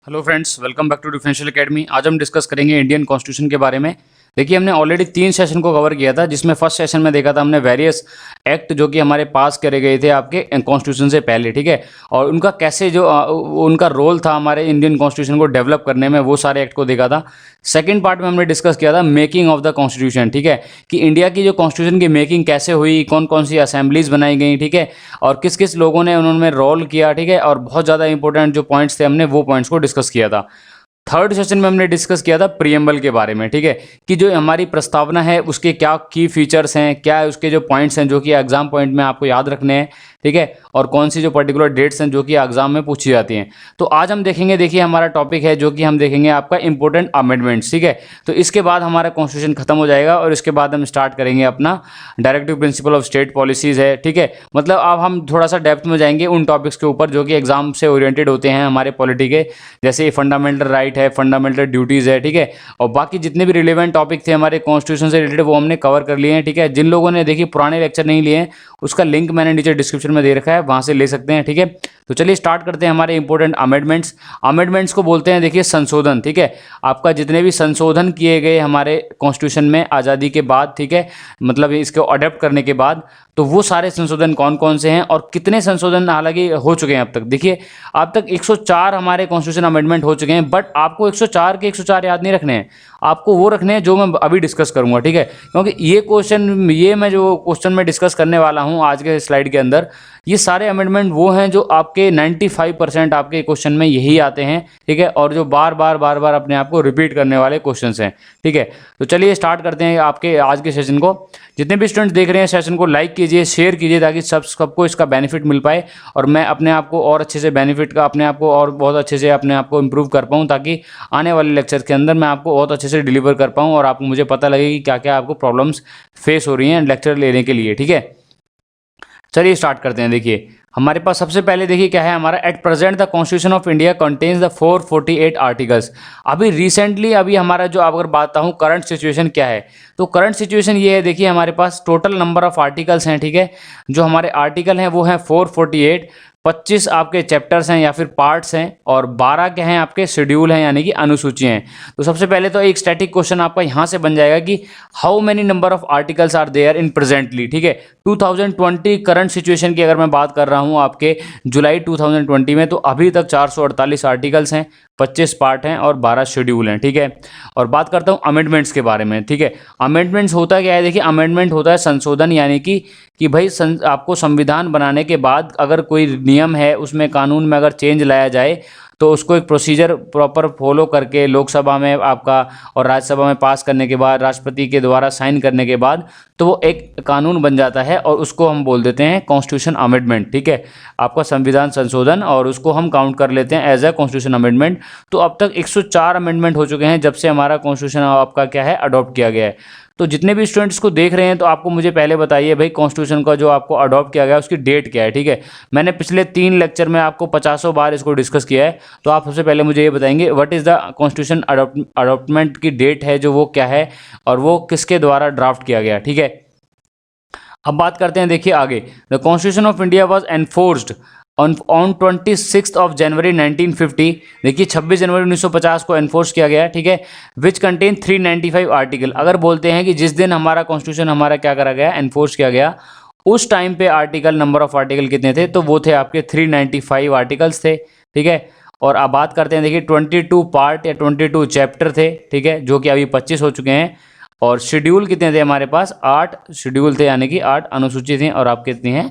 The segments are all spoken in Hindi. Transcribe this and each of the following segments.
Hello friends, welcome back to differential academy. आज हम डिस्कस करेंगे इंडियन कॉन्स्टिट्यूशन के बारे में। देखिए, हमने ऑलरेडी 3 सेशन को कवर किया था, जिसमें फर्स्ट सेशन में देखा था हमने वेरियस एक्ट जो कि हमारे पास करे गए थे आपके कॉन्स्टिट्यूशन से पहले, ठीक है। और उनका कैसे जो उनका रोल था हमारे इंडियन कॉन्स्टिट्यूशन को डेवलप करने में, वो सारे एक्ट को देखा था। सेकेंड पार्ट में हमने डिस्कस किया था मेकिंग ऑफ द कॉन्स्टिट्यूशन, ठीक है, कि इंडिया की जो कॉन्स्टिट्यूशन की मेकिंग कैसे हुई, कौन कौन सी असेंबलीज बनाई गई, ठीक है, और किस किस लोगों ने उन्होंने रोल किया, ठीक है। और बहुत ज़्यादा इंपॉर्टेंट जो पॉइंट्स थे, हमने वो पॉइंट्स को डिस्कस किया था। थर्ड सेशन में हमने डिस्कस किया था प्रीएम्बल के बारे में, ठीक है, कि जो हमारी प्रस्तावना है उसके क्या की फीचर्स हैं, क्या उसके जो पॉइंट्स हैं जो कि एग्जाम पॉइंट में आपको याद रखने हैं, ठीक है, और कौन सी जो पर्टिकुलर डेट्स हैं जो कि एग्जाम में पूछी जाती हैं। तो आज हम देखेंगे, देखिए हमारा टॉपिक है जो कि हम देखेंगे आपका इंपॉर्टेंट अमेंडमेंट्स, ठीक है। तो इसके बाद हमारा कॉन्स्टिट्यूशन खत्म हो जाएगा और इसके बाद हम स्टार्ट करेंगे अपना directive principle of state policies है, ठीक है। मतलब अब हम थोड़ा सा डेप्थ में जाएंगे उन टॉपिक्स के ऊपर जो कि एग्जाम से ओरिएंटेड होते हैं हमारे पॉलिटी के, जैसे फंडामेंटल राइट है, फंडामेंटल ड्यूटीज़ है, ठीक है। और बाकी जितने भी रिलेवेंट टॉपिक थे हमारे कॉन्स्टिट्यूशन से रिलेटेड, वो हमने कवर कर लिए हैं, ठीक है। जिन लोगों ने देखिए पुराने लेक्चर नहीं लिए हैं, उसका लिंक मैंने नीचे डिस्क्रिप्शन में दे रखा है, वहाँ से ले सकते हैं, ठीक है। तो चलिए स्टार्ट करते हैं हमारे इंपॉर्टेंट अमेंडमेंट्स। अमेंडमेंट्स को बोलते हैं देखिए संशोधन, ठीक है। आपका जितने भी संशोधन किए गए हमारे कॉन्स्टिट्यूशन में आज़ादी के बाद, ठीक है, मतलब इसको अडॉप्ट करने के बाद, तो वो सारे संशोधन कौन कौन से हैं और कितने संशोधन हालांकि हो चुके हैं अब तक। देखिए, अब तक 104 हमारे कॉन्स्टिट्यूशन अमेंडमेंट हो चुके हैं, बट आपको 104 के 104 याद नहीं रखने हैं, आपको वो रखने हैं जो मैं अभी डिस्कस करूंगा, ठीक है। क्योंकि ये मैं जो क्वेश्चन में डिस्कस करने वाला हूं आज के स्लाइड के अंदर, ये सारे अमेंडमेंट वो हैं जो आपके 95% आपके क्वेश्चन में यही आते हैं, ठीक है, और जो बार बार अपने आप को रिपीट करने वाले क्वेश्चन हैं, ठीक है। तो चलिए स्टार्ट करते हैं आपके आज के सेशन को। जितने भी स्टूडेंट्स देख रहे हैं सेशन को लाइक कीजिए, शेयर कीजिए, ताकि सबको इसका बेनिफिट मिल पाए और मैं अपने आप को और अच्छे से बेनिफिट का अपने आप को और बहुत अच्छे से अपने आप को इम्प्रूव कर पाऊँ, ताकि आने वाले लेक्चर के अंदर मैं आपको बहुत अच्छे से डिलीवर कर पाऊँ और आपको मुझे पता लगे कि क्या क्या आपको प्रॉब्लम्स फेस हो रही हैं लेक्चर लेने के लिए, ठीक है। चलिए स्टार्ट करते हैं। देखिए, हमारे पास सबसे पहले देखिए क्या है हमारा, at present the constitution of India contains the 448 articles. अभी रिसेंटली अभी हमारा जो अगर बात बताऊँ करंट सिचुएशन क्या है, तो करंट सिचुएशन ये है, देखिए हमारे पास टोटल नंबर ऑफ आर्टिकल्स हैं, ठीक है। जो हमारे आर्टिकल हैं वो हैं 448, 25 आपके चैप्टर्स हैं या फिर पार्ट्स हैं, और 12 के हैं आपके शेड्यूल हैं यानी कि अनुसूची हैं। तो सबसे पहले तो एक स्टैटिक क्वेश्चन आपका यहाँ से बन जाएगा कि how many number of articles are there in presently, ठीक है। 2020 करंट सिचुएशन की अगर मैं बात कर रहा हूँ आपके जुलाई 2020 में, तो अभी तक 448 आर्टिकल्स हैं, 25 पार्ट हैं और 12 शेड्यूल हैं, ठीक है। और बात करता हूँ अमेंडमेंट्स के बारे में, ठीक है। अमेंडमेंट्स होता क्या है, देखिए अमेंडमेंट होता है संशोधन, यानी कि भाई आपको संविधान बनाने के बाद अगर कोई नियम है उसमें कानून में अगर चेंज लाया जाए, तो उसको एक प्रोसीजर प्रॉपर फॉलो करके लोकसभा में आपका और राज्यसभा में पास करने के बाद, राष्ट्रपति के द्वारा साइन करने के बाद, तो वो एक कानून बन जाता है और उसको हम बोल देते हैं कॉन्स्टिट्यूशन अमेंडमेंट, ठीक है, आपका संविधान संशोधन, और उसको हम काउंट कर लेते हैं एज ए कॉन्स्टिट्यूशन अमेंडमेंट। तो अब तक 104 अमेंडमेंट हो चुके हैं जब से हमारा कॉन्स्टिट्यूशन आपका क्या है अडॉप्ट किया गया है। तो जितने भी स्टूडेंट्स को देख रहे हैं, तो आपको मुझे पहले बताइए भाई कॉन्स्टिट्यूशन का जो आपको अडॉप्ट किया गया उसकी डेट क्या है, ठीक है। मैंने पिछले 3 लेक्चर में आपको 50 बार इसको डिस्कस किया है, तो आप सबसे पहले मुझे ये बताएंगे व्हाट इज़ द कॉन्स्टिट्यूशन अडॉप्टमेंट की डेट है जो वो क्या है और वो किसके द्वारा ड्राफ्ट किया गया, ठीक है। अब बात करते हैं, देखिए आगे, the constitution of India was enforced on 26 of January 1950। देखिए 26 जनवरी 1950 को एनफोर्स किया गया, ठीक है, विच कंटेन 395 आर्टिकल। अगर बोलते हैं कि जिस दिन हमारा कॉन्स्टिट्यूशन हमारा क्या करा गया, एनफोर्स किया गया, उस टाइम पे आर्टिकल, नंबर ऑफ आर्टिकल कितने थे, तो वो थे आपके 395 आर्टिकल्स थे, ठीक है। और अब बात करते हैं, देखिए 22 पार्ट या 22 चैप्टर थे, ठीक है, जो कि अभी 25 हो चुके हैं। और शेड्यूल कितने थे हमारे पास, 8 शेड्यूल थे, यानी कि 8 अनुसूची थी, और आपके कितनी हैं,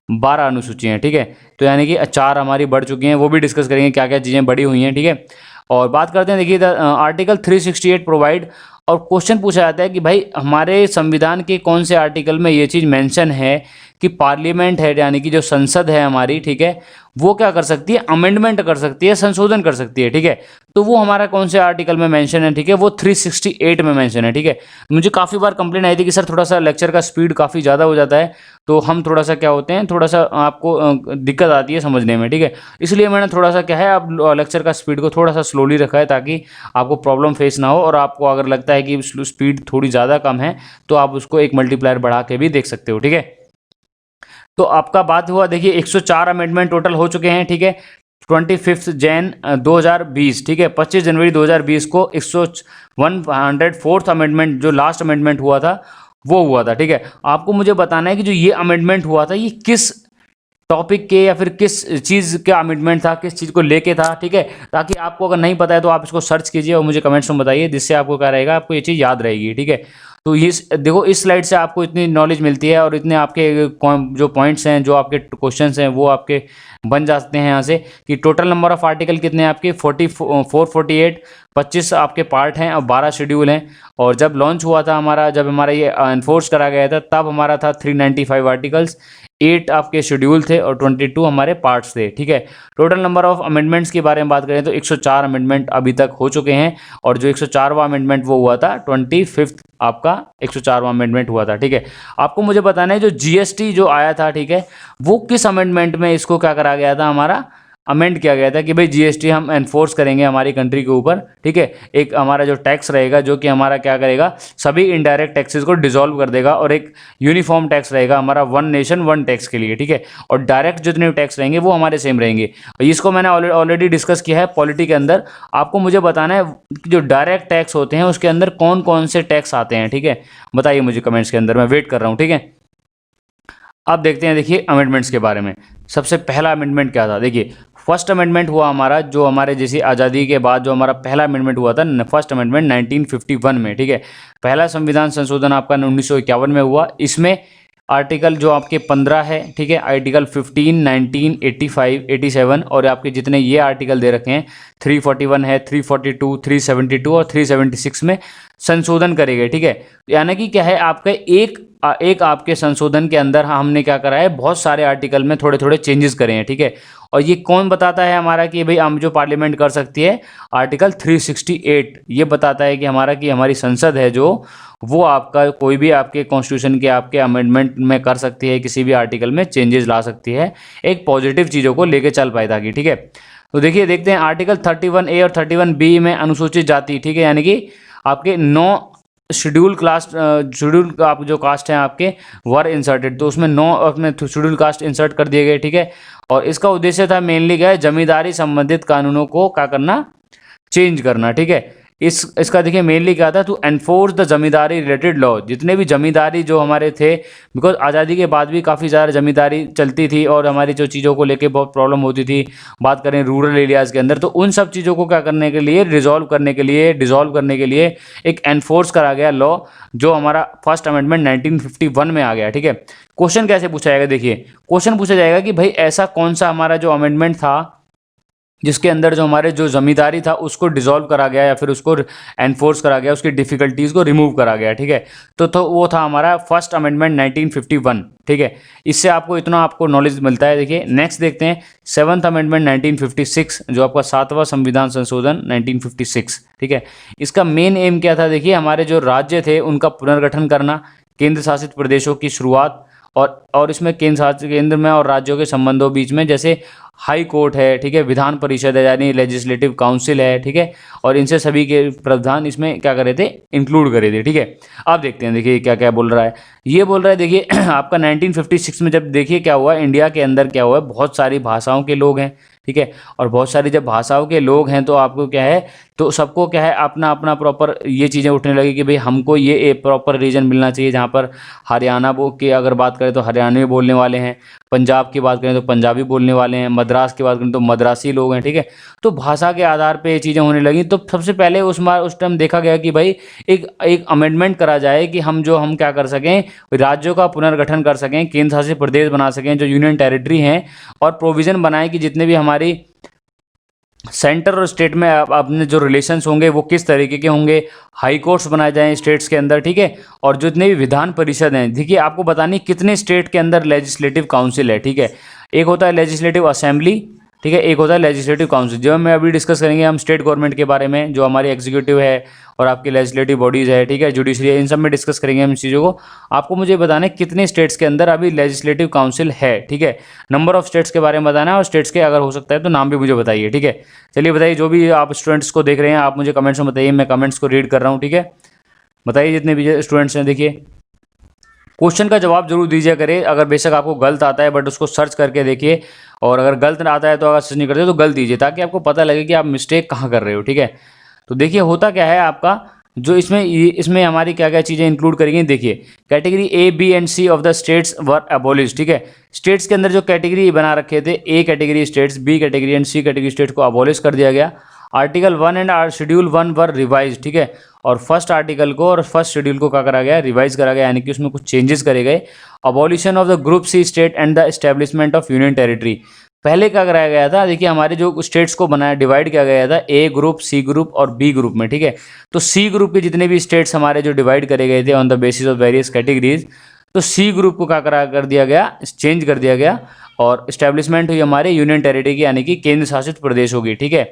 12 अनुसूची हैं, ठीक है। तो यानी कि 4 हमारी बढ़ चुकी हैं, वो भी डिस्कस करेंगे क्या क्या चीज़ें बढ़ी हुई हैं, ठीक है। और बात करते हैं, देखिए आर्टिकल 368 प्रोवाइड, और क्वेश्चन पूछा जाता है कि भाई हमारे संविधान के कौन से आर्टिकल में ये चीज़ मेंशन है कि पार्लियामेंट है यानी कि जो संसद है हमारी, ठीक है, वो क्या कर सकती है, अमेंडमेंट कर सकती है, संशोधन कर सकती है, ठीक है। तो वो हमारा कौन से आर्टिकल में मेंशन है, ठीक है, वो 368 में मेंशन है, ठीक है। मुझे काफ़ी बार कंप्लेंट आई थी कि सर थोड़ा सा लेक्चर का स्पीड काफ़ी ज़्यादा हो जाता है, तो हम थोड़ा सा क्या होते हैं, थोड़ा सा आपको दिक्कत आती है समझने में, ठीक है। इसलिए मैंने थोड़ा सा क्या है, अब लेक्चर का स्पीड को थोड़ा सा स्लोली रखा है, ताकि आपको प्रॉब्लम फेस ना हो, और आपको अगर लगता है कि स्पीड थोड़ी ज़्यादा कम है, तो आप उसको एक मल्टीप्लायर बढ़ा के भी देख सकते हो, ठीक है। तो आपका बात हुआ, देखिए 104 अमेंडमेंट टोटल हो चुके हैं, ठीक है। 25 जैन 2020, ठीक है, 25 जनवरी 2020 को 104th अमेंडमेंट जो लास्ट अमेंडमेंट हुआ था वो हुआ था, ठीक है। आपको मुझे बताना है कि जो ये अमेंडमेंट हुआ था ये किस टॉपिक के या फिर किस चीज़ का अमेंडमेंट था, किस चीज़ को लेके था, ठीक है। ताकि आपको अगर नहीं पता है तो आप इसको सर्च कीजिए और मुझे कमेंट्स में बताइए, जिससे आपको क्या रहेगा, आपको ये चीज़ याद रहेगी, ठीक है। तो ये देखो इस स्लाइड से आपको इतनी नॉलेज मिलती है और इतने आपके जो पॉइंट्स हैं, जो आपके क्वेश्चंस हैं वो आपके बन जाते हैं यहाँ से कि टोटल नंबर ऑफ आर्टिकल कितने हैं आपके 448, 25 आपके पार्ट हैं और 12 शेड्यूल हैं। और जब लॉन्च हुआ था हमारा, जब हमारा ये एनफोर्स करा गया था, तब हमारा था 395 आर्टिकल्स, 8 आपके शेड्यूल थे और 22 हमारे पार्ट्स थे, ठीक है। टोटल नंबर ऑफ अमेंडमेंट्स के बारे में बात करें तो 104 अमेंडमेंट अभी तक हो चुके हैं और जो 104वां अमेंडमेंट वो हुआ था 25th आपका 104वां अमेंडमेंट हुआ था, ठीक है। आपको मुझे बताना है जो जीएसटी जो आया था, ठीक है, वो किस अमेंडमेंट में इसको क्या करा गया था, हमारा अमेंड किया गया था कि भाई जीएसटी हम एनफोर्स करेंगे हमारी कंट्री के ऊपर, ठीक है। एक हमारा जो टैक्स रहेगा जो कि हमारा क्या करेगा, सभी इनडायरेक्ट टैक्सेस को डिसॉल्व कर देगा और एक यूनिफॉर्म टैक्स रहेगा हमारा, वन नेशन वन टैक्स के लिए, ठीक है। और डायरेक्ट जितने टैक्स रहेंगे वो हमारे सेम रहेंगे। इसको मैंने ऑलरेडी डिस्कस किया है पॉलिटी के अंदर। आपको मुझे बताना है कि जो डायरेक्ट टैक्स होते हैं उसके अंदर कौन कौन से टैक्स आते हैं, ठीक है। बताइए मुझे कमेंट्स के अंदर, मैं वेट कर रहा हूँ, ठीक है। अब देखते हैं, देखिए अमेंडमेंट्स के बारे में। सबसे पहला अमेंडमेंट क्या था, देखिए फर्स्ट अमेंडमेंट हुआ हमारा, जो हमारे जैसी आज़ादी के बाद जो हमारा पहला अमेंडमेंट हुआ था, फर्स्ट अमेंडमेंट 1951 में, ठीक है। पहला संविधान संशोधन आपका 1951 में हुआ। इसमें आर्टिकल जो आपके 15 है, ठीक है, आर्टिकल 15, 19, 85, 87 और आपके जितने ये आर्टिकल दे रखे हैं 341 है, 342, 372 और 376 में संशोधन करे गए, ठीक है। यानी कि क्या है, आपका एक आपके संशोधन के अंदर हमने क्या करा है, बहुत सारे आर्टिकल में थोड़े थोड़े चेंजेस करे हैं, ठीक है। और ये कौन बताता है हमारा कि भाई हम जो पार्लियामेंट कर सकती है, आर्टिकल 368 ये बताता है कि हमारी संसद है जो वो आपका कोई भी आपके कॉन्स्टिट्यूशन के आपके अमेंडमेंट में कर सकती है, किसी भी आर्टिकल में चेंजेस ला सकती है, एक पॉजिटिव चीज़ों को लेके चल पाए ताकि, ठीक है। तो देखिए देखते हैं आर्टिकल 31A और 31B में अनुसूचित जाति, ठीक है, यानी कि आपके 9 शेड्यूल आप जो कास्ट हैं आपके वर इंसर्टेड, तो उसमें 9 अपने शेड्यूल कास्ट इंसर्ट कर दिए गए, ठीक है। और इसका उद्देश्य था मेनली क्या है, जमींदारी संबंधित कानूनों को क्या करना, चेंज करना, ठीक है। इसका देखिए मेनली क्या था, to enforce the zamindari related law, जितने भी जमींदारी जो हमारे थे, बिकॉज आज़ादी के बाद भी काफ़ी ज़्यादा जमींदारी चलती थी और हमारी जो चीज़ों को लेके बहुत प्रॉब्लम होती थी, बात करें रूरल एरियाज़ के अंदर, तो उन सब चीज़ों को क्या करने के लिए, डिसॉल्व करने के लिए एक एनफोर्स करा गया लॉ, जो हमारा फर्स्ट अमेंडमेंट 1951 में आ गया, ठीक है। क्वेश्चन कैसे पूछा जाएगा, देखिए क्वेश्चन पूछा जाएगा कि भाई ऐसा कौन सा हमारा जो अमेंडमेंट था जिसके अंदर जो हमारे जो जमींदारी था उसको डिसॉल्व करा गया या फिर उसको एनफोर्स करा गया, उसकी डिफ़िकल्टीज़ को रिमूव करा गया, ठीक है। तो वो था हमारा फर्स्ट अमेंडमेंट 1951, ठीक है। इससे आपको इतना आपको नॉलेज मिलता है। देखिए नेक्स्ट देखते हैं सेवन्थ अमेंडमेंट 1956, जो आपका 7वां संविधान संशोधन 1956, ठीक है। इसका मेन एम क्या था, देखिए हमारे जो राज्य थे उनका पुनर्गठन करना, केंद्र शासित प्रदेशों की शुरुआत, और इसमें केंद्र में और राज्यों के संबंधों बीच में, जैसे हाई कोर्ट है, ठीक है, विधान परिषद है यानी लेजिस्लेटिव काउंसिल है, ठीक है, और इनसे सभी के प्रावधान इसमें क्या करे थे, इंक्लूड करे थे, ठीक है। अब देखते हैं, देखिए क्या क्या बोल रहा है, ये बोल रहा है देखिए आपका 1956 में जब देखिए क्या हुआ, इंडिया के अंदर क्या हुआ, बहुत सारी भाषाओं के लोग हैं, ठीक है। और बहुत सारी जब भाषाओं के लोग हैं तो आपको क्या है, तो सबको क्या है अपना अपना प्रॉपर ये चीज़ें उठने लगी कि भाई हमको ये प्रॉपर रीजन मिलना चाहिए जहाँ पर हरियाणा की अगर बात करें तो हरियाणवी बोलने वाले हैं, पंजाब की बात करें तो पंजाबी बोलने वाले हैं, मद्रास की बात करें तो मद्रासी लोग हैं, ठीक है। तो भाषा के आधार पे ये चीज़ें होने लगी। तो सबसे पहले उस टाइम देखा गया कि भाई एक अमेंडमेंट करा जाए कि हम क्या कर सकें, राज्यों का पुनर्गठन कर सकें, केंद्र शासित प्रदेश बना सकें जो यूनियन टेरिटरी हैं, और प्रोविज़न बनाए कि जितने भी हमारी सेंटर और स्टेट में अपने जो रिलेशंस होंगे वो किस तरीके के होंगे, हाई कोर्ट्स बनाए जाएं स्टेट्स के अंदर, ठीक है। और जितने भी विधान परिषद हैं, देखिए आपको बतानी कितने स्टेट के अंदर लेजिस्लेटिव काउंसिल है, ठीक है। एक होता है लेजिस्लेटिव असेंबली, ठीक है, एक होता है लेजिस्लेटिव काउंसिल। जो मैं अभी डिस्कस करेंगे हम स्टेट गवर्नमेंट के बारे में, जो हमारी एग्जीक्यूटिव है और आपकी लेजिस्लेटिव बॉडीज़ है, ठीक है, जुडिशरी है, इन सब में डिस्कस करेंगे हम इस चीज़ों को। आपको मुझे बताना है कितने स्टेट्स के अंदर अभी लेजिस्लेटिव काउंसिल है, ठीक है। नंबर ऑफ स्टेट्स के बारे में बताना है और स्टेट्स के अगर हो सकता है तो नाम भी मुझे बताइए, ठीक है। चलिए बताइए, जो भी आप स्टूडेंट्स को देख रहे हैं आप मुझे कमेंट्स में बताइए, मैं कमेंट्स को रीड कर रहा हूँ, ठीक है। बताइए जितने भी स्टूडेंट्स हैं, देखिए क्वेश्चन का जवाब जरूर दीजिए करें, अगर बेशक आपको गलत आता है बट उसको सर्च करके देखिए, और अगर गलत आता है तो अगर सर्च नहीं करते तो गलत दीजिए, ताकि आपको पता लगे कि आप मिस्टेक कहाँ कर रहे हो। ठीक है, तो देखिए होता क्या है आपका, जो इसमें हमारी क्या क्या चीज़ें इंक्लूड करेंगे। देखिए category A B and C of the states were abolish. ठीक है, स्टेट्स के अंदर जो कैटेगरी बना रखे थे, A category states, B category and C category states को अबॉलिश कर दिया गया। Article 1 and schedule 1 were revise. ठीक है, और फर्स्ट आर्टिकल को और फर्स्ट शेड्यूल को क्या करा गया, रिवाइज करा गया, यानी कि उसमें कुछ चेंजेस करे गए। Abolition of the group C state and the establishment of union territory. पहले क्या कराया गया था, देखिए हमारे जो स्टेट्स को बनाया, डिवाइड किया गया था ए ग्रुप, सी ग्रुप और बी ग्रुप में। ठीक है, तो सी ग्रुप के जितने भी स्टेट्स हमारे जो डिवाइड करे गए थे on the basis of various categories, तो सी ग्रुप को क्या कर दिया गया, चेंज कर दिया गया, और इस्टेब्लिशमेंट हुई हमारे यूनियन टेरिटरी की, यानी कि केंद्र शासित प्रदेश होगी। ठीक है,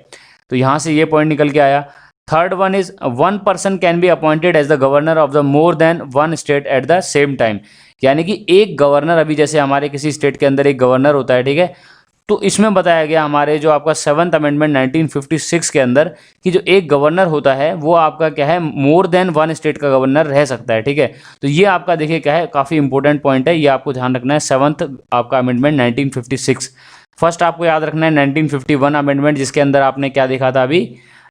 तो यहाँ से ये पॉइंट निकल के आया। Third one is 1 person can be appointed as the governor of the more than 1 state at the same time. यानी कि एक गवर्नर, अभी जैसे हमारे किसी स्टेट के अंदर एक गवर्नर होता है, ठीक है, तो इसमें बताया गया हमारे जो आपका 7th अमेंडमेंट 1956 के अंदर कि जो एक गवर्नर होता है वो आपका क्या है, मोर देन 1 स्टेट का गवर्नर रह सकता है। ठीक है, तो ये आपका देखिए क्या है, काफ़ी इंपॉर्टेंट पॉइंट है, ये आपको ध्यान रखना है। 7th आपका अमेंडमेंट 1956। फर्स्ट आपको याद रखना है 1951 अमेंडमेंट, जिसके अंदर आपने क्या देखा था अभी,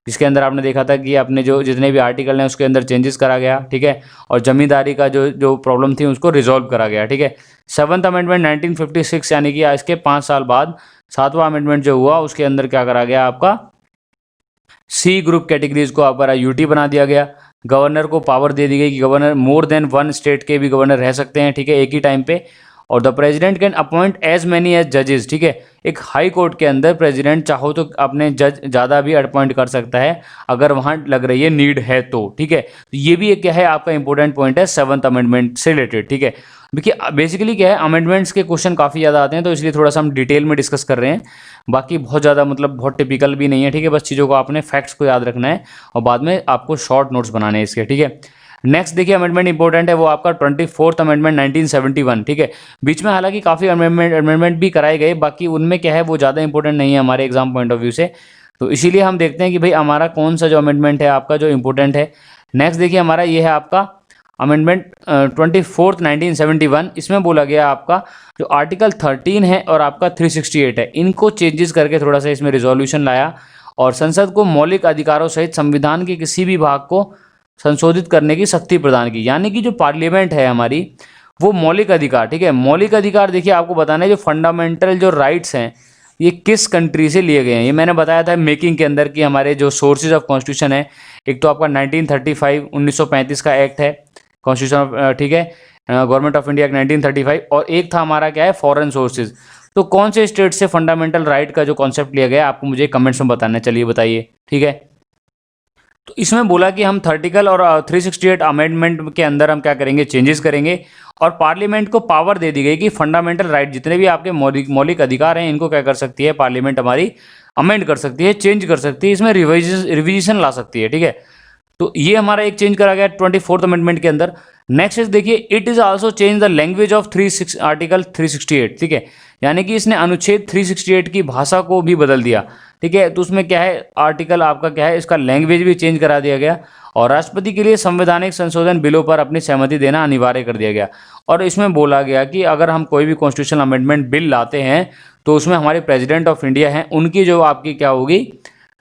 जिसके अंदर आपने देखा था कि अपने जो जितने भी आर्टिकल हैं उसके अंदर चेंजेस करा गया। ठीक है, और जमींदारी का जो प्रॉब्लम थी उसको रिजॉल्व करा गया। ठीक है, 7th अमेंडमेंट 1956, यानी कि आज के 5 साल बाद 7वां अमेंडमेंट जो हुआ उसके अंदर क्या करा गया, आपका सी ग्रुप कैटेगरीज को आपका यूटी बना दिया गया। गवर्नर को पावर दे दी गई कि गवर्नर मोर देन 1 स्टेट के भी गवर्नर रह सकते हैं। ठीक है, एक ही टाइम पे। और the president can appoint as many as जजेस। ठीक है, एक हाई कोर्ट के अंदर प्रेसिडेंट चाहो तो अपने जज ज़्यादा भी अपॉइंट कर सकता है अगर वहाँ लग रही है नीड है तो। ठीक है, तो ये भी एक क्या है आपका इंपॉर्टेंट पॉइंट है 7th अमेंडमेंट से रिलेटेड। ठीक है, देखिए बेसिकली क्या है, अमेंडमेंट्स के क्वेश्चन काफ़ी ज़्यादा आते हैं, तो इसलिए थोड़ा सा हम डिटेल में डिस्कस कर रहे हैं। बाकी बहुत ज़्यादा मतलब बहुत टिपिकल भी नहीं है। ठीक है, बस चीज़ों को आपने फैक्ट्स को याद रखना है और बाद में आपको शॉर्ट नोट्स बनाने हैं इसके। ठीक है, नेक्स्ट देखिए अमेंडमेंट इंपॉर्टेंट है, वो आपका 24th अमेंडमेंट 1971। ठीक है, बीच में हालांकि काफ़ी अमेंडमेंट भी कराए गए, बाकी उनमें क्या है वो ज़्यादा इंपॉर्टेंट नहीं है हमारे एग्जाम पॉइंट ऑफ व्यू से, तो इसीलिए हम देखते हैं कि भाई हमारा कौन सा जो अमेंडमेंट है आपका जो इंपॉर्टेंट है। नेक्स्ट देखिए हमारा ये है आपका अमेंडमेंट 24th 1971। इसमें बोला गया आपका जो आर्टिकल 13 है और आपका 368 है, इनको चेंजेस करके थोड़ा सा इसमें रिजोल्यूशन लाया और संसद को मौलिक अधिकारों सहित संविधान के किसी भी भाग को संशोधित करने की शक्ति प्रदान की। यानी कि जो पार्लियामेंट है हमारी वो मौलिक अधिकार, ठीक है, मौलिक अधिकार देखिए आपको बताना है जो फंडामेंटल जो राइट्स हैं ये किस कंट्री से लिए गए हैं। ये मैंने बताया था मेकिंग के अंदर कि हमारे जो सोर्सेज ऑफ कॉन्स्टिट्यूशन है, एक तो आपका 1935 1935 का एक्ट है कॉन्स्टिट्यूशन ऑफ, ठीक है, गवर्नमेंट ऑफ इंडिया 1935, और एक था हमारा क्या है फॉरेन सोर्सेज। तो कौन से स्टेट से फंडामेंटल राइट का जो कॉन्सेप्ट लिया गया आपको मुझे कमेंट्स में बताना है, चलिए बताइए। ठीक है, तो इसमें बोला कि हम 30 और 368 अमेंडमेंट के अंदर हम क्या करेंगे, चेंजेस करेंगे और पार्लियामेंट को पावर दे दी गई कि फंडामेंटल राइट जितने भी आपके मौलिक अधिकार हैं इनको क्या कर सकती है पार्लियामेंट हमारी, अमेंड कर सकती है, चेंज कर सकती है, इसमें रिविजन ला सकती है। ठीक है, तो ये हमारा एक चेंज करा गया 24th अमेंडमेंट के अंदर। नेक्स्ट देखिए it is also change the language of article 368। ठीक है, यानी कि इसने अनुच्छेद 368 की भाषा को भी बदल दिया। ठीक है, तो उसमें क्या है आर्टिकल आपका क्या है, इसका लैंग्वेज भी चेंज करा दिया गया और राष्ट्रपति के लिए संवैधानिक संशोधन बिलों पर अपनी सहमति देना अनिवार्य कर दिया गया। और इसमें बोला गया कि अगर हम कोई भी कॉन्स्टिट्यूशनल अमेंडमेंट बिल लाते हैं तो उसमें हमारे प्रेसिडेंट ऑफ इंडिया हैं उनकी जो आपकी क्या होगी,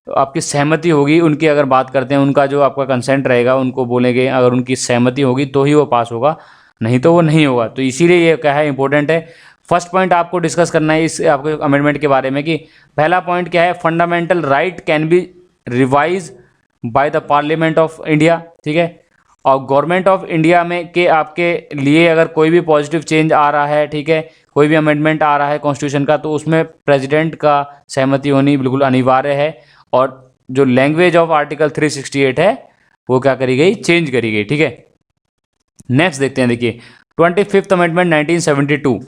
आपकी सहमति होगी, उनकी अगर बात करते हैं उनका जो आपका कंसेंट रहेगा, उनको बोलेंगे अगर उनकी सहमति होगी तो ही वो पास होगा, नहीं तो वो नहीं होगा। तो इसीलिए ये क्या है इंपॉर्टेंट है। फर्स्ट पॉइंट आपको डिस्कस करना है इस आपके अमेंडमेंट के बारे में कि पहला पॉइंट क्या है, fundamental right can be revise by the parliament of India. ठीक है, और गवर्नमेंट ऑफ इंडिया में के आपके लिए अगर कोई भी पॉजिटिव चेंज आ रहा है, ठीक है, कोई भी अमेंडमेंट आ रहा है कॉन्स्टिट्यूशन का, तो उसमें प्रेसिडेंट का सहमति होनी बिल्कुल अनिवार्य है। और जो लैंग्वेज ऑफ आर्टिकल 368 है वो क्या करी गई, चेंज करी गई। ठीक है, नेक्स्ट देखते हैं, देखिए 25th अमेंडमेंट 1972,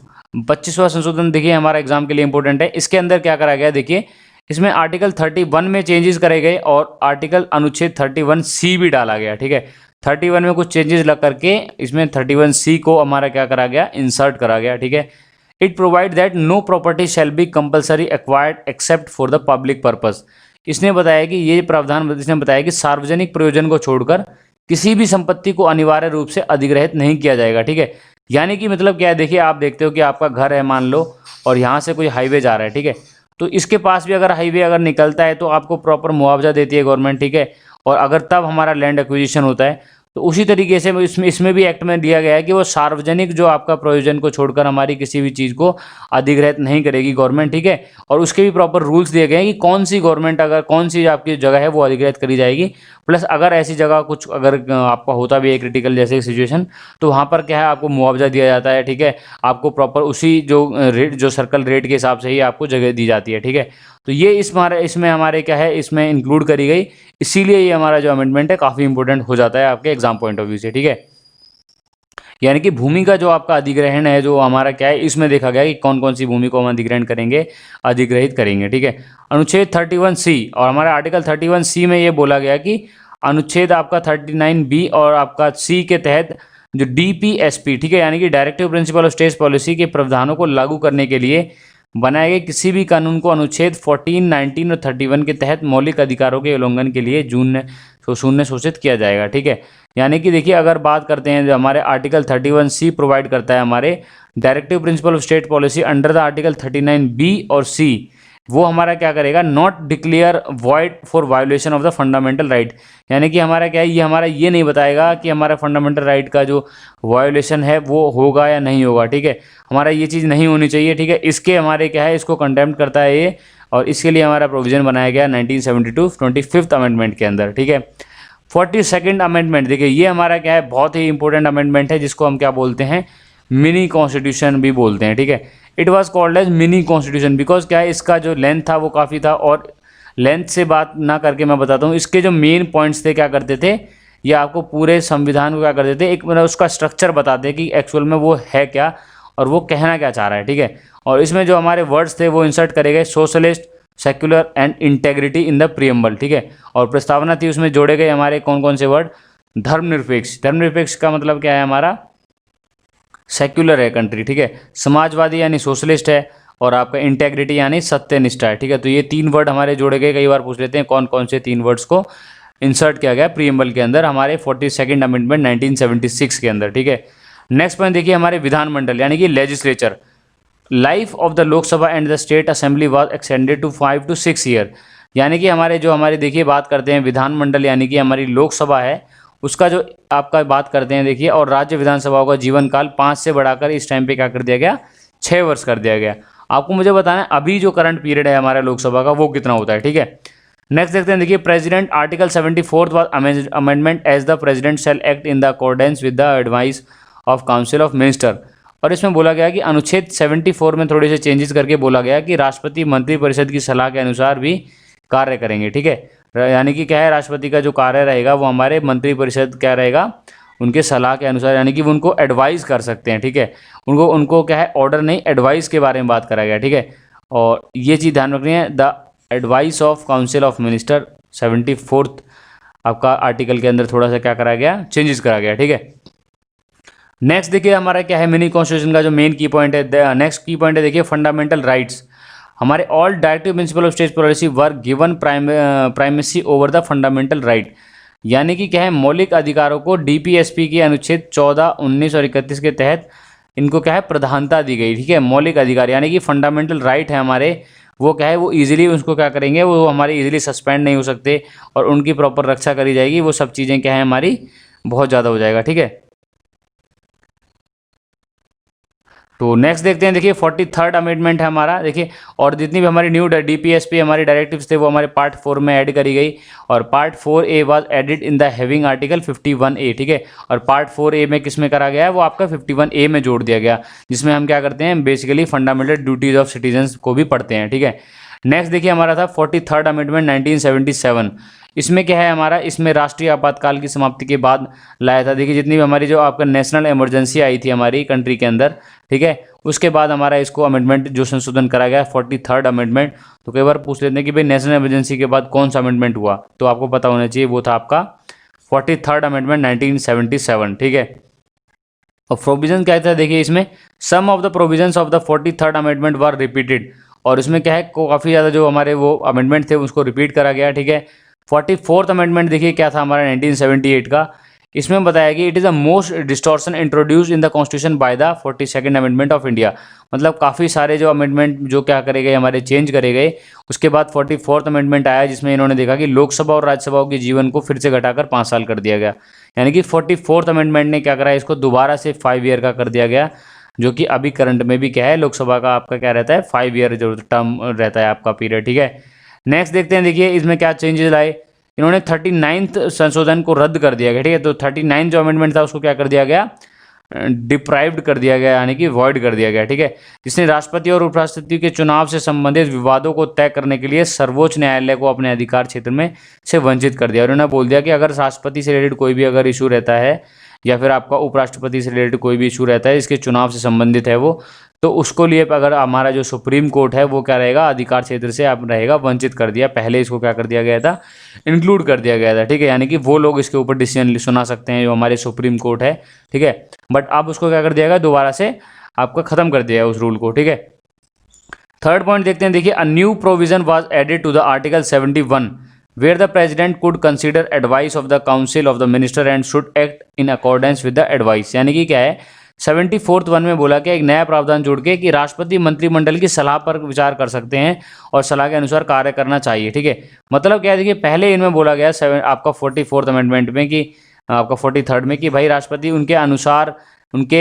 25वां संशोधन देखिए हमारा एग्जाम के लिए इंपॉर्टेंट है। इसके अंदर क्या करा गया, देखिए इसमें आर्टिकल 31 में चेंजेस करे गए और आर्टिकल अनुच्छेद 31C भी डाला गया। ठीक है, 31 में कुछ चेंजेस लग करके इसमें 31C को हमारा क्या करा गया, इंसर्ट करा गया। ठीक है, it provide that no property shall be compulsory acquired except for the public purpose. इसने बताया कि ये प्रावधान, इसने बताया कि सार्वजनिक प्रयोजन को छोड़कर किसी भी संपत्ति को अनिवार्य रूप से अधिग्रहित नहीं किया जाएगा। ठीक है, यानी कि मतलब क्या है, देखिए आप देखते हो कि आपका घर है मान लो, और यहाँ से कोई हाईवे जा रहा है, ठीक है, तो इसके पास भी अगर हाईवे अगर निकलता है तो आपको प्रॉपर मुआवजा देती है गवर्नमेंट, ठीक है। और अगर तब हमारा लैंड एक्विजिशन होता है, तो उसी तरीके से इसमें भी एक्ट में दिया गया है कि वो सार्वजनिक जो आपका प्रोविजन को छोड़कर हमारी किसी भी चीज़ को अधिग्रहित नहीं करेगी गवर्नमेंट, ठीक है। और उसके भी प्रॉपर रूल्स दिए गए हैं कि कौन सी गवर्नमेंट अगर कौन सी आपकी जगह है वो अधिग्रहित करी जाएगी। प्लस अगर ऐसी जगह कुछ अगर आपका होता भी है क्रिटिकल जैसे सिचुएशन, तो वहाँ पर क्या है, आपको मुआवजा दिया जाता है, ठीक है। आपको प्रॉपर उसी जो रेट, जो सर्कल रेट के हिसाब से ही आपको जगह दी जाती है, ठीक है। तो ये इसमें हमारे क्या है, इसमें इंक्लूड करी गई, इसीलिए ये हमारा जो अमेंडमेंट है काफ़ी इंपॉर्टेंट हो जाता है आपके एग्जाम पॉइंट ऑफ व्यू से, ठीक है। यानी कि भूमि का जो आपका अधिग्रहण है, जो हमारा क्या है, इसमें देखा गया कि कौन कौन सी भूमि को हम अधिग्रहण करेंगे, अधिग्रहित करेंगे, ठीक है। अनुच्छेद 31C और हमारा आर्टिकल 31C में ये बोला गया कि अनुच्छेद आपका 39B और आपका C के तहत जो DPSP, ठीक है, यानी कि directive principle of state policy के प्रावधानों को लागू करने के लिए बनाए गए किसी भी कानून को अनुच्छेद 14, 19 और 31 के तहत मौलिक अधिकारों के उल्लंघन के लिए शून्य घोषित किया जाएगा, ठीक है। यानी कि देखिए अगर बात करते हैं, जो हमारे आर्टिकल 31C प्रोवाइड करता है हमारे directive principle of state policy under the article 39B और C, वो हमारा क्या करेगा, not declare void for violation of the fundamental right. यानी कि हमारा क्या है, ये हमारा ये नहीं बताएगा कि हमारा फंडामेंटल राइट का जो वायोलेशन है वो होगा या नहीं होगा, ठीक है। हमारा ये चीज़ नहीं होनी चाहिए, ठीक है। इसके हमारे क्या है, इसको कंटेम्प्ट करता है ये, और इसके लिए हमारा प्रोविजन बनाया गया 1972 25th अमेंडमेंट के अंदर, ठीक है। 42nd अमेंडमेंट, देखिए ये हमारा क्या है, बहुत ही इंपॉर्टेंट अमेंडमेंट है, जिसको हम क्या बोलते हैं, मिनी कॉन्स्टिट्यूशन भी बोलते हैं, ठीक है। It was called as mini constitution because क्या है, इसका जो लेंथ था वो काफ़ी था, और लेंथ से बात ना करके मैं बताता हूँ इसके जो मेन पॉइंट्स थे, क्या करते थे, ये आपको पूरे संविधान को क्या करते थे, एक मतलब उसका स्ट्रक्चर बताते कि एक्चुअल में वो है क्या और वो कहना क्या चाह रहा है, ठीक है। और इसमें जो हमारे वर्ड्स थे वो इंसर्ट करे गए, socialist, secular and integrity in the preamble, ठीक है। और प्रस्तावना थी, उसमें जोड़े गए हमारे कौन कौन से वर्ड, धर्मनिरपेक्ष, धर्मनिरपेक्ष का मतलब क्या है, हमारा सेक्युलर है कंट्री, ठीक है। समाजवादी यानी सोशलिस्ट है, और आपका इंटेग्रिटी यानी सत्यनिष्ठा है, ठीक है। तो ये 3 वर्ड हमारे जोड़े गए, कई बार पूछ लेते हैं कौन कौन से 3 वर्ड्स को इंसर्ट किया गया प्रीएम्बल के अंदर हमारे 42nd अमेंडमेंट 1976 के अंदर, ठीक है। नेक्स्ट पॉइंट देखिए, हमारे विधानमंडल यानी कि legislature, life of the Lok Sabha and the state assembly was extended to 5 to 6 year. यानी कि हमारे देखिए बात करते हैं विधानमंडल यानी कि हमारी लोकसभा है, उसका जो आपका बात करते हैं देखिए, और राज्य विधानसभाओं का जीवन काल 5 से बढ़ाकर इस टाइम पे क्या कर दिया गया, 6 वर्ष कर दिया गया। आपको मुझे बताना है अभी जो करंट पीरियड है हमारा लोकसभा का वो कितना होता है, ठीक है। नेक्स्ट देखते हैं, देखिए president, article 74 was amendment as the president shall act in the accordance with the advice of council of minister. और इसमें बोला गया कि अनुच्छेद 74 में थोड़े से चेंजेस करके बोला गया कि राष्ट्रपति मंत्रिपरिषद की सलाह के अनुसार भी कार्य करेंगे, ठीक है। यानी कि क्या है, राष्ट्रपति का जो कार्य रहेगा वो हमारे मंत्रिपरिषद क्या रहेगा, उनके सलाह के अनुसार, यानी कि वो उनको एडवाइस कर सकते हैं, ठीक है। उनको क्या है, ऑर्डर नहीं एडवाइस के बारे में बात करा गया, ठीक है। और ये चीज़ ध्यान रखनी है, the advice of council of minister 74th आपका आर्टिकल के अंदर थोड़ा सा क्या करा गया, चेंजेस करा गया, ठीक है। नेक्स्ट देखिए हमारा क्या है, मिनी कॉन्स्टिट्यूशन का जो मेन की पॉइंट है, नेक्स्ट की पॉइंट है देखिए फंडामेंटल राइट्स। हमारे all directive principle of state policy were given primacy over the fundamental right. यानी कि क्या है, मौलिक अधिकारों को डीपीएसपी के अनुच्छेद 14, 19 और 31 के तहत इनको क्या है, प्रधानता दी गई, ठीक है। मौलिक अधिकार यानी कि फंडामेंटल राइट है हमारे, वो क्या है, वो इजीली उसको क्या करेंगे, वो हमारे इजीली सस्पेंड नहीं हो सकते, और उनकी प्रॉपर रक्षा करी जाएगी, वो सब चीज़ें क्या है हमारी बहुत ज़्यादा हो जाएगा, ठीक है। तो नेक्स्ट देखते हैं, देखिए 43rd अमेंडमेंट है हमारा, देखिए, और जितनी भी हमारी न्यू डीपीएसपी हमारे डायरेक्टिव्स थे वो हमारे पार्ट 4 में ऐड करी गई, और part 4A was added in the having article 51A, ठीक है। और पार्ट 4A में किस में करा गया है, वो आपका 51A में जोड़ दिया गया, जिसमें हम क्या करते हैं, basically fundamental duties of citizens को भी पढ़ते हैं, ठीक है। नेक्स्ट देखिए हमारा था 43rd अमेंडमेंट 1977। इसमें क्या है हमारा, इसमें राष्ट्रीय आपातकाल की समाप्ति के बाद लाया था। देखिए जितनी भी हमारी जो आपका नेशनल इमरजेंसी आई थी हमारी कंट्री के अंदर, ठीक है, उसके बाद हमारा इसको अमेंडमेंट जो संशोधन करा गया 43rd अमेंडमेंट। तो कई बार पूछ लेते हैं कि भाई नेशनल इमरजेंसी के बाद कौन सा अमेंडमेंट हुआ, तो आपको पता होना चाहिए वो था आपका 43rd अमेंडमेंट 1977, ठीक है। और प्रोविजन क्या था, देखिए इसमें some of the provisions of the 43rd amendment were repeated, और इसमें क्या है, काफ़ी ज़्यादा जो हमारे वो अमेंडमेंट थे उसको रिपीट करा गया, ठीक है। 44th अमेंडमेंट देखिए क्या था हमारा 1978 का, इसमें बताया कि it is the most distortion introduce in the constitution by the 42nd amendment of India. मतलब काफ़ी सारे जो अमेंडमेंट जो क्या करे गए, हमारे चेंज करे गए। उसके बाद 44th अमेंडमेंट आया, जिसमें इन्होंने देखा कि लोकसभा और राज्यसभाओं के जीवन को फिर से घटाकर 5 साल कर दिया गया। यानी कि 44th अमेंडमेंट ने क्या करा, इसको दोबारा से 5 ईयर का कर दिया गया, जो कि अभी करंट में भी क्या है, लोकसभा का आपका क्या रहता है, 5 ईयर जो टर्म रहता है आपका पीरियड। ठीक है, नेक्स्ट देखते हैं, देखिए इसमें क्या चेंजेस लाए। इन्होंने 39th संशोधन को रद्द कर दिया गया। ठीक है, तो 39 जो अमेंडमेंट था उसको क्या कर दिया गया, डिप्राइव्ड कर दिया गया, यानी कि वॉइड कर दिया गया। ठीक है, जिसने राष्ट्रपति और उपराष्ट्रपति के चुनाव से संबंधित विवादों को तय करने के लिए सर्वोच्च न्यायालय को अपने अधिकार क्षेत्र में से वंचित कर दिया। उन्होंने बोल दिया कि अगर राष्ट्रपति से रिलेटेड कोई भी अगर इशू रहता है, या फिर आपका उपराष्ट्रपति से रिलेटेड कोई भी इशू रहता है, इसके चुनाव से संबंधित है वो, तो उसको लिए अगर हमारा जो सुप्रीम कोर्ट है वो क्या रहेगा, अधिकार क्षेत्र से आप रहेगा वंचित कर दिया। पहले इसको क्या कर दिया गया था, इंक्लूड कर दिया गया था। ठीक है, यानी कि वो लोग इसके ऊपर डिसीजन सुना सकते हैं जो हमारे सुप्रीम कोर्ट है। ठीक है, बट अब उसको क्या कर दिया गया, दोबारा से आपका खत्म कर दिया है उस रूल को। ठीक है, थर्ड पॉइंट देखते हैं, देखिए a new provision was added to the article 71 where the president could consider advice of the council of the minister and should act in accordance with the advice। यानी कि क्या है, 74th वन में बोला कि एक नया प्रावधान जोड़ के कि राष्ट्रपति मंत्रिमंडल की सलाह पर विचार कर सकते हैं और सलाह के अनुसार कार्य करना चाहिए। ठीक है, मतलब क्या है, देखिए पहले इनमें बोला गया आपका 44th अमेंडमेंट में कि आपका 43rd में कि भाई राष्ट्रपति उनके अनुसार उनके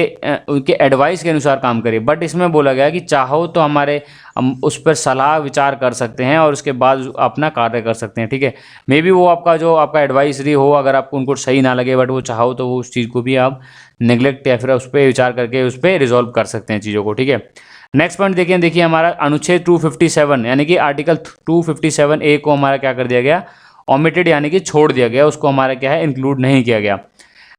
एडवाइस के अनुसार काम करे। बट इसमें बोला गया कि चाहो तो हम उस पर सलाह विचार कर सकते हैं और उसके बाद अपना कार्य कर सकते हैं। ठीक है, मे बी वो आपका एडवाइसरी हो, अगर आपको उनको सही ना लगे, बट वो चाहो तो वो उस चीज़ को भी आप नेग्लेक्ट या फिर उस पर विचार करके उस पर रिजॉल्व कर सकते हैं चीज़ों को। ठीक है, नेक्स्ट पॉइंट देखिए हमारा अनुच्छेद 257 यानी कि आर्टिकल 257A को हमारा क्या कर दिया गया, ओमिटेड यानी कि छोड़ दिया गया, उसको हमारा क्या है, इंक्लूड नहीं किया गया।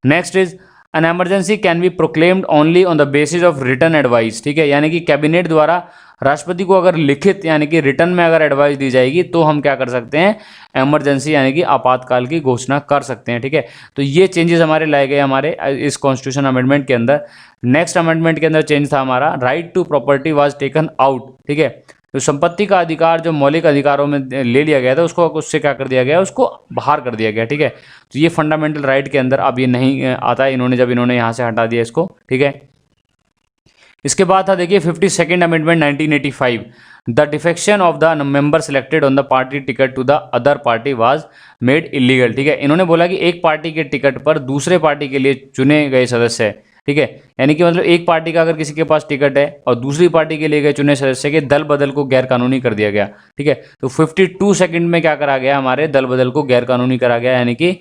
Next is an emergency can be proclaimed only on the basis of written advice. ठीक है, यानी कि कैबिनेट द्वारा राष्ट्रपति को अगर लिखित यानी कि रिटर्न में अगर एडवाइस दी जाएगी तो हम क्या कर सकते हैं, इमरजेंसी यानी कि आपातकाल की घोषणा कर सकते हैं। ठीक है, तो ये चेंजेस हमारे लाए गए हमारे इस कॉन्स्टिट्यूशन अमेंडमेंट के अंदर। नेक्स्ट अमेंडमेंट के अंदर चेंज था हमारा right to property was taken out. ठीक है, तो संपत्ति का अधिकार जो मौलिक अधिकारों में ले लिया गया था उसको उससे क्या कर दिया गया, उसको बाहर कर दिया गया। ठीक है, तो ये फंडामेंटल राइट के अंदर अब ये नहीं आता है, इन्होंने यहाँ से हटा दिया इसको। ठीक है, इसके बाद था देखिए 52nd amendment 1985 the defection of the member selected on the party ticket to the other party was made illegal. ठीक है, इन्होंने बोला कि एक पार्टी के टिकट पर दूसरे पार्टी के लिए चुने गए सदस्य, ठीक है, यानी कि मतलब एक पार्टी का अगर किसी के पास टिकट है और दूसरी पार्टी के लिए गए चुने सदस्य के दल बदल को गैर कानूनी कर दिया गया। ठीक है, तो 52 में क्या करा गया, हमारे दल बदल को गैर कानूनी करा गया, यानी कि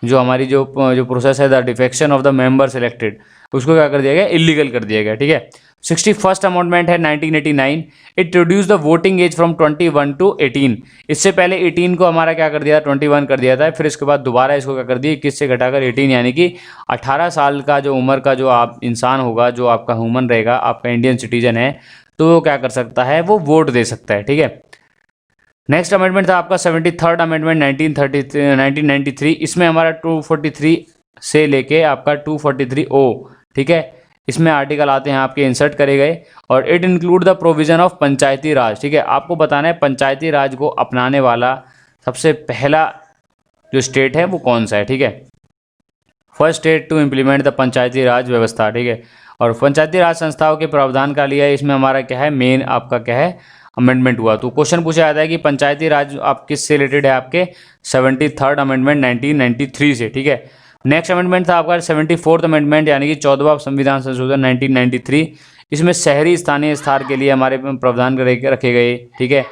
जो हमारी जो प्रोसेस है the defection of the member selected उसको क्या कर दिया गया, इलीगल कर दिया गया। ठीक है, 61st अमेंडमेंट है 1989 it reduce the voting age from 21 to 18। इससे पहले 18 को हमारा क्या कर दिया, 21 कर दिया था, फिर इसके बाद दोबारा इसको क्या कर दिया, 21 से घटाकर 18, यानी कि 18 साल का जो उम्र का जो आप इंसान होगा, जो आपका ह्यूमन रहेगा, आपका इंडियन सिटीजन है, तो वो क्या कर सकता है, वो वोट दे सकता है। ठीक है, नेक्स्ट अमेंडमेंट था आपका 73rd अमेंडमेंट 1993। इसमें हमारा 243 से लेके आपका 243O, ठीक है, इसमें आर्टिकल आते हैं आपके इंसर्ट करे गए और it include the provision of Panchayati Raj. ठीक है, आपको बताना है पंचायती राज को अपनाने वाला सबसे पहला जो स्टेट है वो कौन सा है। ठीक है, first state to implement the Panchayati Raj व्यवस्था। ठीक है, और पंचायती राज संस्थाओं के प्रावधान का लिया इसमें हमारा क्या है, मेन आपका क्या है, अमेंडमेंट हुआ। तो क्वेश्चन पूछा जाता है कि पंचायती राज आप किससे रिलेटेड है, आपके 73rd अमेंडमेंट 1993 से। ठीक है, नेक्स्ट अमेंडमेंट था आपका 74th अमेंडमेंट यानी कि 14वां संविधान संशोधन 1993। इसमें शहरी स्थानीय स्थान के लिए हमारे प्रावधान रखे गए। ठीक है,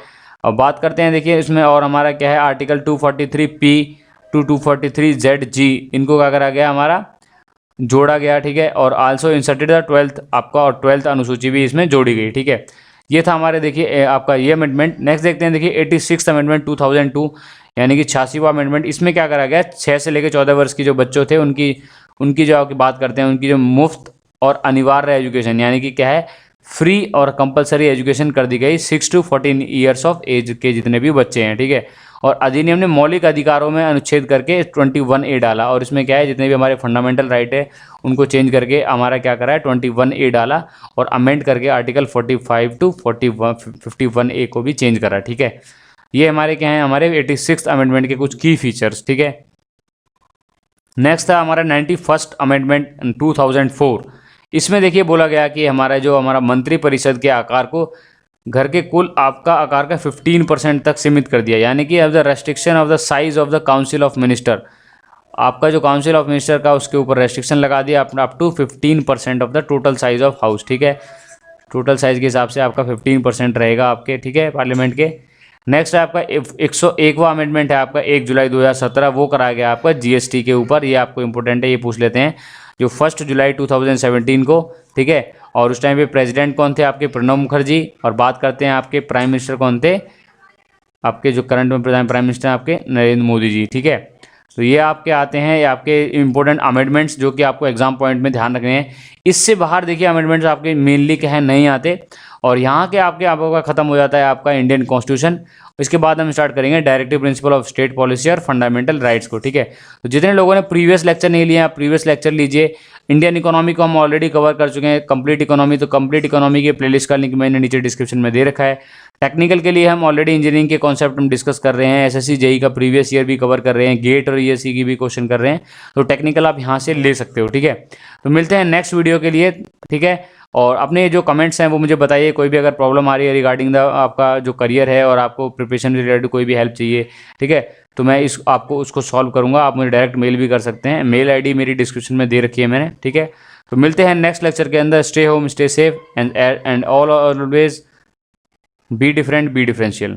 अब बात करते हैं देखिए इसमें और हमारा क्या है, आर्टिकल 243P टू 243ZG इनको क्या करा गया, हमारा जोड़ा गया। ठीक है, और आल्सो इंसर्टेड द 12th आपका और 12th अनुसूची भी इसमें जोड़ी गई। ठीक है, ये था हमारे देखिए आपका ये अमेंडमेंट। नेक्स्ट देखते हैं देखिए 86th अमेंडमेंट 2002 यानी कि 86वां अमेंडमेंट। इसमें क्या करा गया, 6 से लेकर 14 वर्ष की जो बच्चों थे उनकी जो आपकी बात करते हैं, उनकी जो मुफ्त और अनिवार्य एजुकेशन यानी कि क्या है, फ्री और कंपलसरी एजुकेशन कर दी गई 6 to 14 ईयर्स ऑफ एज के जितने भी बच्चे हैं। ठीक है, और अधिनियम ने मौलिक अधिकारों में अनुच्छेद करके 21A डाला और इसमें क्या है, जितने भी हमारे फंडामेंटल राइट है उनको चेंज करके हमारा क्या करा है, 21A डाला और अमेंड करके आर्टिकल 45 to 51A को भी चेंज करा। ठीक है, ये हमारे क्या हैं, हमारे 86th अमेंडमेंट के कुछ की फीचर्स। ठीक है, नेक्स्ट था हमारा 91st अमेंडमेंट 2004। इसमें देखिए बोला गया कि हमारा मंत्री परिषद के आकार को घर के कुल आपका आकार का 15% तक सीमित कर दिया, यानी कि अब the restriction of the size of the council of minister, आपका जो काउंसिल ऑफ मिनिस्टर का उसके ऊपर रेस्ट्रिक्शन लगा दिया अपना up to 15% of the total size of house. ठीक है, टोटल साइज के हिसाब से आपका 15% रहेगा आपके, ठीक है, पार्लियामेंट के। नेक्स्ट है आपका 101वां अमेंडमेंट है आपका 1 जुलाई 2017, वो कराया गया आपका जीएसटी के ऊपर। ये आपको इंपॉर्टेंट है, ये पूछ लेते हैं, जो 1 जुलाई 2017 को, ठीक है। और उस टाइम पे प्रेसिडेंट कौन थे आपके? प्रणब मुखर्जी। और बात करते हैं आपके प्राइम मिनिस्टर कौन थे? आपके जो करंट में प्राइम मिनिस्टर आपके नरेंद्र मोदी जी, ठीक है। तो ये आपके आते हैं, ये आपके इंपॉर्टेंट अमेंडमेंट्स जो कि आपको एग्जाम पॉइंट में ध्यान रखने हैं। इससे बाहर देखिए अमेंडमेंट्स आपके मेनली क्या है, नहीं आते। और यहाँ के आपका खत्म हो जाता है आपका इंडियन कॉन्स्टिट्यूशन। इसके बाद हम स्टार्ट करेंगे directive principle of state policy और फंडामेंटल राइट्स को, ठीक है। तो जितने लोगों ने प्रीवियस लेक्चर नहीं लिए आप प्रीवियस लेक्चर लीजिए। इंडियन इकोनॉमी को हम ऑलरेडी कवर कर चुके हैं, कंप्लीट इकोनॉमी। तो कंप्लीट इकोनॉमी के प्लेलिस्ट का लिंक मैंने नीचे डिस्क्रिप्शन में दे रखा है। टेक्निकल के लिए हम ऑलरेडी इंजीनियरिंग के कॉन्सेप्ट हम डिस्कस कर रहे हैं, एसएससी जेई का प्रीवियस ईयर भी कवर कर रहे हैं, गेट और ईएससी की भी क्वेश्चन कर रहे हैं। तो टेक्निकल आप यहाँ से ले सकते हो, ठीक है। तो मिलते हैं नेक्स्ट वीडियो के लिए, ठीक है। और अपने जो कमेंट्स हैं वो मुझे बताइए, कोई भी अगर प्रॉब्लम आ रही है रिगार्डिंग द आपका जो करियर है और आपको प्रिपरेशन रिलेटेड कोई भी हेल्प चाहिए, ठीक है, तो मैं आपको उसको सॉल्व करूँगा। आप मुझे डायरेक्ट मेल भी कर सकते हैं, मेल आईडी मेरी डिस्क्रिप्शन में दे रखी है मैंने, ठीक है। तो मिलते हैं नेक्स्ट लेक्चर के अंदर। Stay home, stay safe and always be different, be differential.